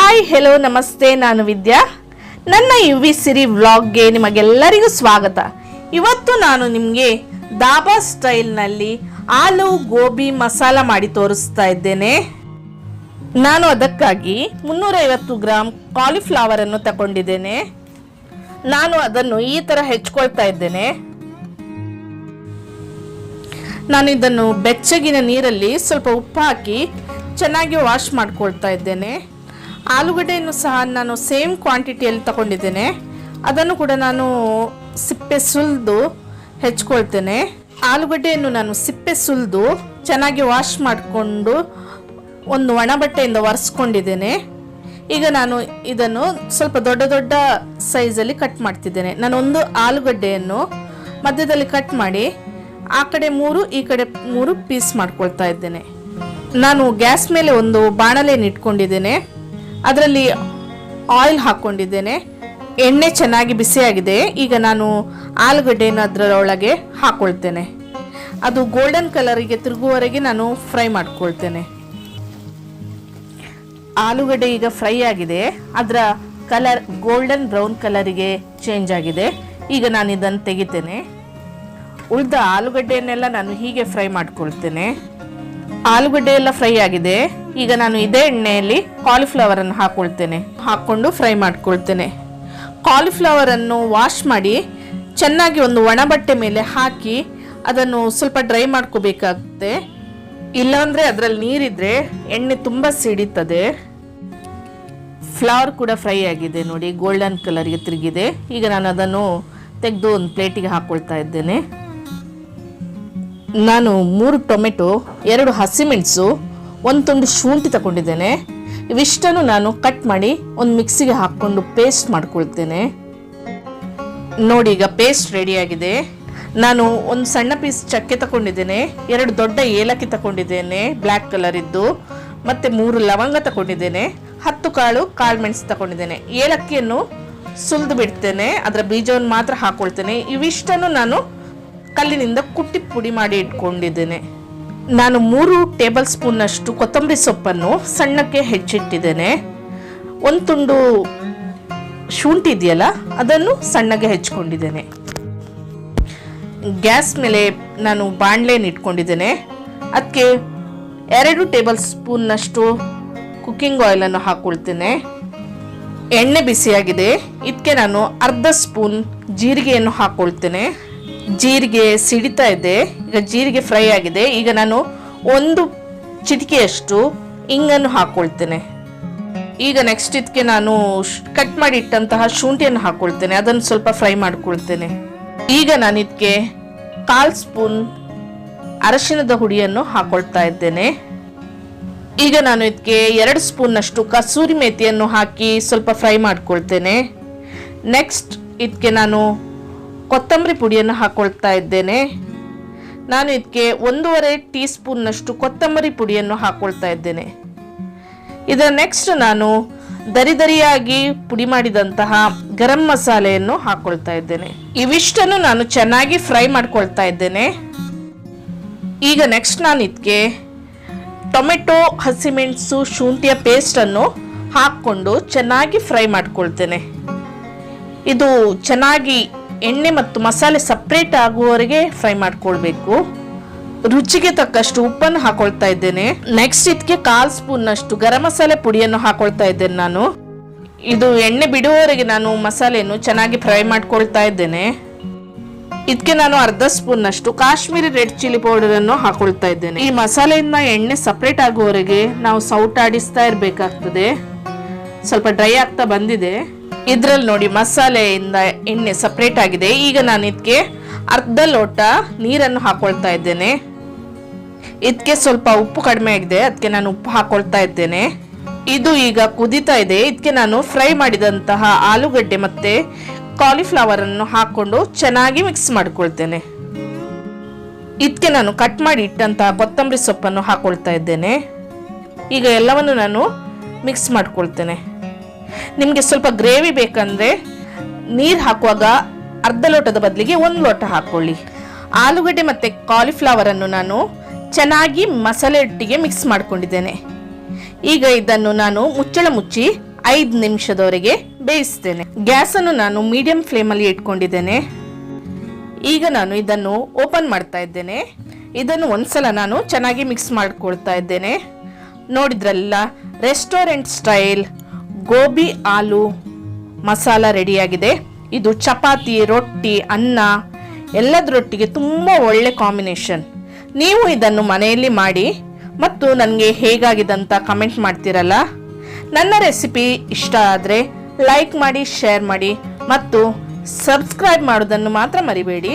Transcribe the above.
Hi hello ನಮಸ್ತೆ, ನಾನು ವಿದ್ಯಾ. ನನ್ನ ಯುವಿ ಸಿರಿ ವ್ಲಾಗ್ಗೆ ನಿಮಗೆಲ್ಲರಿಗೂ ಸ್ವಾಗತ. ಇವತ್ತು ನಾನು ನಿಮಗೆ ದಾಬಾ ಸ್ಟೈಲ್ನಲ್ಲಿ ಆಲೂ ಗೋಬಿ ಮಸಾಲ ಮಾಡಿ ತೋರಿಸ್ತಾ ಇದ್ದೇನೆ. ನಾನು ಅದಕ್ಕಾಗಿ 350 ಗ್ರಾಮ್ ಕಾಲಿಫ್ಲವರನ್ನು ತಗೊಂಡಿದ್ದೇನೆ. ನಾನು ಅದನ್ನು ಈ ಥರ ಹೆಚ್ಕೊಳ್ತಾ ಇದ್ದೇನೆ. ನಾನು ಇದನ್ನು ಬೆಚ್ಚಗಿನ ನೀರಲ್ಲಿ ಸ್ವಲ್ಪ ಉಪ್ಪು ಹಾಕಿ ಚೆನ್ನಾಗಿ ವಾಶ್ ಮಾಡ್ಕೊಳ್ತಾ ಇದ್ದೇನೆ. ಆಲೂಗಡ್ಡೆಯನ್ನು ಸಹ ನಾನು ಸೇಮ್ ಕ್ವಾಂಟಿಟಿಯಲ್ಲಿ ತಗೊಂಡಿದ್ದೇನೆ. ಅದನ್ನು ಕೂಡ ನಾನು ಸಿಪ್ಪೆ ಸುಲಿದು ಹೆಚ್ಕೊಳ್ತೇನೆ. ಆಲೂಗಡ್ಡೆಯನ್ನು ನಾನು ಸಿಪ್ಪೆ ಸುಲಿದು ಚೆನ್ನಾಗಿ ವಾಶ್ ಮಾಡಿಕೊಂಡು ಒಂದು ಒಣ ಬಟ್ಟೆಯಿಂದ ಒರೆಸ್ಕೊಂಡಿದ್ದೇನೆ. ಈಗ ನಾನು ಇದನ್ನು ಸ್ವಲ್ಪ ದೊಡ್ಡ ದೊಡ್ಡ ಸೈಜಲ್ಲಿ ಕಟ್ ಮಾಡ್ತಿದ್ದೇನೆ. ನಾನು ಒಂದು ಆಲೂಗಡ್ಡೆಯನ್ನು ಮಧ್ಯದಲ್ಲಿ ಕಟ್ ಮಾಡಿ ಆ ಕಡೆ 3 ಈ ಕಡೆ 3 ಪೀಸ್ ಮಾಡ್ಕೊಳ್ತಾ ಇದ್ದೇನೆ. ನಾನು ಗ್ಯಾಸ್ ಮೇಲೆ ಒಂದು ಬಾಣಲೆಯನ್ನು ಇಟ್ಕೊಂಡಿದ್ದೇನೆ. ಅದರಲ್ಲಿ ಆಯಿಲ್ ಹಾಕ್ಕೊಂಡಿದ್ದೇನೆ. ಎಣ್ಣೆ ಚೆನ್ನಾಗಿ ಬಿಸಿಯಾಗಿದೆ. ಈಗ ನಾನು ಆಲೂಗಡ್ಡೆಯನ್ನು ಅದರೊಳಗೆ ಹಾಕ್ಕೊಳ್ತೇನೆ. ಅದು ಗೋಲ್ಡನ್ ಕಲರಿಗೆ ತಿರುಗುವವರೆಗೆ ನಾನು ಫ್ರೈ ಮಾಡ್ಕೊಳ್ತೇನೆ. ಆಲೂಗಡ್ಡೆ ಈಗ ಫ್ರೈ ಆಗಿದೆ. ಅದರ ಕಲರ್ ಗೋಲ್ಡನ್ ಬ್ರೌನ್ ಕಲರಿಗೆ ಚೇಂಜ್ ಆಗಿದೆ. ಈಗ ನಾನು ಇದನ್ನು ತೆಗಿತೇನೆ. ಉಳಿದ ಆಲೂಗಡ್ಡೆಯನ್ನೆಲ್ಲ ನಾನು ಹೀಗೆ ಫ್ರೈ ಮಾಡ್ಕೊಳ್ತೇನೆ. ಆಲೂಗಡ್ಡೆ ಎಲ್ಲ ಫ್ರೈ ಆಗಿದೆ. ಈಗ ನಾನು ಇದೇ ಎಣ್ಣೆಯಲ್ಲಿ ಕಾಲಿಫ್ಲವರನ್ನು ಹಾಕ್ಕೊಂಡು ಫ್ರೈ ಮಾಡ್ಕೊಳ್ತೇನೆ. ಕಾಲಿಫ್ಲವರನ್ನು ವಾಶ್ ಮಾಡಿ ಚೆನ್ನಾಗಿ ಒಂದು ಒಣ ಬಟ್ಟೆ ಮೇಲೆ ಹಾಕಿ ಅದನ್ನು ಸ್ವಲ್ಪ ಡ್ರೈ ಮಾಡ್ಕೋಬೇಕಾಗುತ್ತೆ. ಇಲ್ಲಾಂದರೆ ಅದರಲ್ಲಿ ನೀರಿದ್ರೆ ಎಣ್ಣೆ ತುಂಬ ಸಿಡಿತದೆ. ಫ್ಲವರ್ ಕೂಡ ಫ್ರೈ ಆಗಿದೆ ನೋಡಿ, ಗೋಲ್ಡನ್ ಕಲರ್ಗೆ ತಿರುಗಿದೆ. ಈಗ ನಾನು ಅದನ್ನು ತೆಗೆದು ಒಂದು ಪ್ಲೇಟಿಗೆ ಹಾಕ್ಕೊಳ್ತಾ ಇದ್ದೇನೆ. ನಾನು 3 ಟೊಮೆಟೊ, 2 ಹಸಿಮೆಣಸು, 1 ತುಂಡು ಶುಂಠಿ ತಗೊಂಡಿದ್ದೇನೆ. ಇವಿಷ್ಟನ್ನು ನಾನು ಕಟ್ ಮಾಡಿ ಒಂದು ಮಿಕ್ಸಿಗೆ ಹಾಕ್ಕೊಂಡು ಪೇಸ್ಟ್ ಮಾಡ್ಕೊಳ್ತೇನೆ. ನೋಡಿ, ಈಗ ಪೇಸ್ಟ್ ರೆಡಿಯಾಗಿದೆ. ನಾನು ಒಂದು ಸಣ್ಣ ಪೀಸ್ ಚಕ್ಕೆ ತಗೊಂಡಿದ್ದೇನೆ, 2 ದೊಡ್ಡ ಏಲಕ್ಕಿ ತಗೊಂಡಿದ್ದೇನೆ ಬ್ಲ್ಯಾಕ್ ಕಲರ್ ಇದ್ದು, ಮತ್ತು 3 ಲವಂಗ ತಗೊಂಡಿದ್ದೇನೆ, 10 ಕಾಳು ಮೆಣಸು ತಗೊಂಡಿದ್ದೇನೆ. ಏಲಕ್ಕಿಯನ್ನು ಸುಲಿದು ಬಿಡ್ತೇನೆ, ಅದರ ಬೀಜವನ್ನು ಮಾತ್ರ ಹಾಕ್ಕೊಳ್ತೇನೆ. ಇವಿಷ್ಟನ್ನು ನಾನು ಕಲ್ಲಿನಿಂದ ಕುಟ್ಟಿ ಪುಡಿ ಮಾಡಿ ಇಟ್ಕೊಂಡಿದ್ದೇನೆ. ನಾನು 3 ಟೇಬಲ್ ಸ್ಪೂನ್ನಷ್ಟು ಕೊತ್ತಂಬರಿ ಸೊಪ್ಪನ್ನು ಸಣ್ಣಕ್ಕೆ ಹೆಚ್ಚಿಟ್ಟಿದ್ದೇನೆ. 1 ತುಂಡು ಶುಂಠಿ ಇದೆಯಲ್ಲ, ಅದನ್ನು ಸಣ್ಣಗೆ ಹೆಚ್ಚಿಕೊಂಡಿದ್ದೇನೆ. ಗ್ಯಾಸ್ ಮೇಲೆ ನಾನು ಬಾಣಲೆಯನ್ನು ಇಟ್ಕೊಂಡಿದ್ದೇನೆ. ಅದಕ್ಕೆ 2 ಟೇಬಲ್ ಸ್ಪೂನ್ನಷ್ಟು ಕುಕ್ಕಿಂಗ್ ಆಯಿಲನ್ನು ಹಾಕ್ಕೊಳ್ತೇನೆ. ಎಣ್ಣೆ ಬಿಸಿಯಾಗಿದೆ. ಇದಕ್ಕೆ ನಾನು ಅರ್ಧ ಸ್ಪೂನ್ ಜೀರಿಗೆಯನ್ನು ಹಾಕ್ಕೊಳ್ತೇನೆ. ಜೀರಿಗೆ ಸಿಡಿತಾ ಇದೆ. ಈಗ ಜೀರಿಗೆ ಫ್ರೈ ಆಗಿದೆ. ಈಗ ನಾನು 1 ಚಿಟಿಕೆಯಷ್ಟು ಇಂಗನ್ನು ಹಾಕ್ಕೊಳ್ತೇನೆ. ಈಗ ನೆಕ್ಸ್ಟ್ ಇದಕ್ಕೆ ನಾನು ಕಟ್ ಮಾಡಿ ಇಟ್ಟಂತಹ ಶುಂಠಿಯನ್ನು ಹಾಕ್ಕೊಳ್ತೇನೆ. ಅದನ್ನು ಸ್ವಲ್ಪ ಫ್ರೈ ಮಾಡ್ಕೊಳ್ತೇನೆ. ಈಗ ನಾನು ಇದಕ್ಕೆ 1/4 ಸ್ಪೂನ್ ಅರಶಿನದ ಹುಡಿಯನ್ನು ಹಾಕ್ಕೊಳ್ತಾ ಇದ್ದೇನೆ. ಈಗ ನಾನು ಇದಕ್ಕೆ 2 ಸ್ಪೂನ್ನಷ್ಟು ಕಸೂರಿ ಮೇಥಿಯನ್ನು ಹಾಕಿ ಸ್ವಲ್ಪ ಫ್ರೈ ಮಾಡ್ಕೊಳ್ತೇನೆ. ನೆಕ್ಸ್ಟ್ ಇದಕ್ಕೆ ನಾನು ಕೊತ್ತಂಬರಿ ಪುಡಿಯನ್ನು ಹಾಕ್ಕೊಳ್ತಾ ಇದ್ದೇನೆ. ನಾನು ಇದಕ್ಕೆ 1.5 ಟೀ ಸ್ಪೂನ್ನಷ್ಟು ಕೊತ್ತಂಬರಿ ಪುಡಿಯನ್ನು ಹಾಕ್ಕೊಳ್ತಾ ಇದ್ದೇನೆ. ಇದರ ನೆಕ್ಸ್ಟ್ ನಾನು ದರಿದರಿಯಾಗಿ ಪುಡಿ ಮಾಡಿದಂತಹ ಗರಂ ಮಸಾಲೆಯನ್ನು ಹಾಕ್ಕೊಳ್ತಾ ಇದ್ದೇನೆ. ಇವಿಷ್ಟನ್ನು ನಾನು ಚೆನ್ನಾಗಿ ಫ್ರೈ ಮಾಡ್ಕೊಳ್ತಾ ಇದ್ದೇನೆ. ಈಗ ನೆಕ್ಸ್ಟ್ ನಾನು ಇದಕ್ಕೆ ಟೊಮೆಟೊ, ಹಸಿಮೆಣಸು, ಶುಂಠಿಯ ಪೇಸ್ಟನ್ನು ಹಾಕ್ಕೊಂಡು ಚೆನ್ನಾಗಿ ಫ್ರೈ ಮಾಡ್ಕೊಳ್ತೇನೆ. ಇದು ಚೆನ್ನಾಗಿ ಎಣ್ಣೆ ಮತ್ತು ಮಸಾಲೆ ಸಪ್ರೇಟ್ ಆಗುವವರೆಗೆ ಫ್ರೈ ಮಾಡ್ಕೊಳ್ಬೇಕು. ರುಚಿಗೆ ತಕ್ಕಷ್ಟು ಉಪ್ಪನ್ನು ಹಾಕೊಳ್ತಾ ಇದ್ದೇನೆ. ನೆಕ್ಸ್ಟ್ ಇದಕ್ಕೆ 1/4 ಸ್ಪೂನ್ನಷ್ಟು ಗರಂ ಮಸಾಲೆ ಪುಡಿಯನ್ನು ಹಾಕೊಳ್ತಾ ಇದ್ದೇನೆ. ನಾನು ಇದು ಎಣ್ಣೆ ಬಿಡುವವರೆಗೆ ನಾನು ಮಸಾಲೆಯನ್ನು ಚೆನ್ನಾಗಿ ಫ್ರೈ ಮಾಡ್ಕೊಳ್ತಾ ಇದ್ದೇನೆ. ಇದಕ್ಕೆ ನಾನು ಅರ್ಧ ಸ್ಪೂನ್ನಷ್ಟು ಕಾಶ್ಮೀರಿ ರೆಡ್ ಚಿಲ್ಲಿ ಪೌಡರನ್ನು ಹಾಕೊಳ್ತಾ ಇದ್ದೇನೆ. ಈ ಮಸಾಲೆಯಿಂದ ಎಣ್ಣೆ ಸಪ್ರೇಟ್ ಆಗುವವರೆಗೆ ನಾವು ಸೌಟಾಡಿಸ್ತಾ ಇರಬೇಕಾಗ್ತದೆ. ಸ್ವಲ್ಪ ಡ್ರೈ ಆಗ್ತಾ ಬಂದಿದೆ. ಇದರಲ್ಲಿ ನೋಡಿ, ಮಸಾಲೆಯಿಂದ ಎಣ್ಣೆ ಸಪ್ರೇಟ್ ಆಗಿದೆ. ಈಗ ನಾನು ಇದಕ್ಕೆ ಅರ್ಧ ಲೋಟ ನೀರನ್ನು ಹಾಕೊಳ್ತಾ ಇದ್ದೇನೆ. ಇದಕ್ಕೆ ಸ್ವಲ್ಪ ಉಪ್ಪು ಕಡಿಮೆ ಆಗಿದೆ, ಅದಕ್ಕೆ ನಾನು ಉಪ್ಪು ಹಾಕೊಳ್ತಾ ಇದ್ದೇನೆ. ಇದು ಈಗ ಕುದೀತಾ ಇದೆ. ಇದಕ್ಕೆ ನಾನು ಫ್ರೈ ಮಾಡಿದಂತಹ ಆಲೂಗಡ್ಡೆ ಮತ್ತು ಕಾಲಿಫ್ಲವರನ್ನು ಹಾಕ್ಕೊಂಡು ಚೆನ್ನಾಗಿ ಮಿಕ್ಸ್ ಮಾಡ್ಕೊಳ್ತೇನೆ. ಇದಕ್ಕೆ ನಾನು ಕಟ್ ಮಾಡಿ ಇಟ್ಟಂತಹ ಕೊತ್ತಂಬರಿ ಸೊಪ್ಪನ್ನು ಹಾಕೊಳ್ತಾ ಇದ್ದೇನೆ. ಈಗ ಎಲ್ಲವನ್ನು ನಾನು ಮಿಕ್ಸ್ ಮಾಡ್ಕೊಳ್ತೇನೆ. ನಿಮಗೆ ಸ್ವಲ್ಪ ಗ್ರೇವಿ ಬೇಕಂದರೆ ನೀರು ಹಾಕುವಾಗ ಅರ್ಧ ಲೋಟದ ಬದಲಿಗೆ 1 ಲೋಟ ಹಾಕ್ಕೊಳ್ಳಿ. ಆಲೂಗಡ್ಡೆ ಮತ್ತು ಕಾಲಿಫ್ಲವರನ್ನು ನಾನು ಚೆನ್ನಾಗಿ ಮಸಾಲೆ ಒಟ್ಟಿಗೆ ಮಿಕ್ಸ್ ಮಾಡ್ಕೊಂಡಿದ್ದೇನೆ. ಈಗ ಇದನ್ನು ನಾನು ಮುಚ್ಚಳ ಮುಚ್ಚಿ 5 ನಿಮಿಷದವರೆಗೆ ಬೇಯಿಸ್ತೇನೆ. ಗ್ಯಾಸನ್ನು ನಾನು ಮೀಡಿಯಂ ಫ್ಲೇಮಲ್ಲಿ ಇಟ್ಕೊಂಡಿದ್ದೇನೆ. ಈಗ ನಾನು ಇದನ್ನು ಓಪನ್ ಮಾಡ್ತಾ ಇದ್ದೇನೆ. ಇದನ್ನು ಒಂದ್ಸಲ ನಾನು ಚೆನ್ನಾಗಿ ಮಿಕ್ಸ್ ಮಾಡ್ಕೊಳ್ತಾ ಇದ್ದೇನೆ. ನೋಡಿದ್ರಲ್ಲ, ರೆಸ್ಟೋರೆಂಟ್ ಸ್ಟೈಲ್ ಗೋಬಿ ಆಲೂ ಮಸಾಲ ರೆಡಿಯಾಗಿದೆ. ಇದು ಚಪಾತಿ, ರೊಟ್ಟಿ, ಅನ್ನ ಎಲ್ಲದರೊಟ್ಟಿಗೆ ತುಂಬ ಒಳ್ಳೆ ಕಾಂಬಿನೇಷನ್. ನೀವು ಇದನ್ನು ಮನೆಯಲ್ಲಿ ಮಾಡಿ ಮತ್ತು ನನಗೆ ಹೇಗಾಗಿದೆ ಅಂತ ಕಮೆಂಟ್ ಮಾಡ್ತೀರಲ್ಲ. ನನ್ನ ರೆಸಿಪಿ ಇಷ್ಟ ಆದರೆ ಲೈಕ್ ಮಾಡಿ, ಶೇರ್ ಮಾಡಿ ಮತ್ತು ಸಬ್ಸ್ಕ್ರೈಬ್ ಮಾಡೋದನ್ನು ಮಾತ್ರ ಮರಿಬೇಡಿ.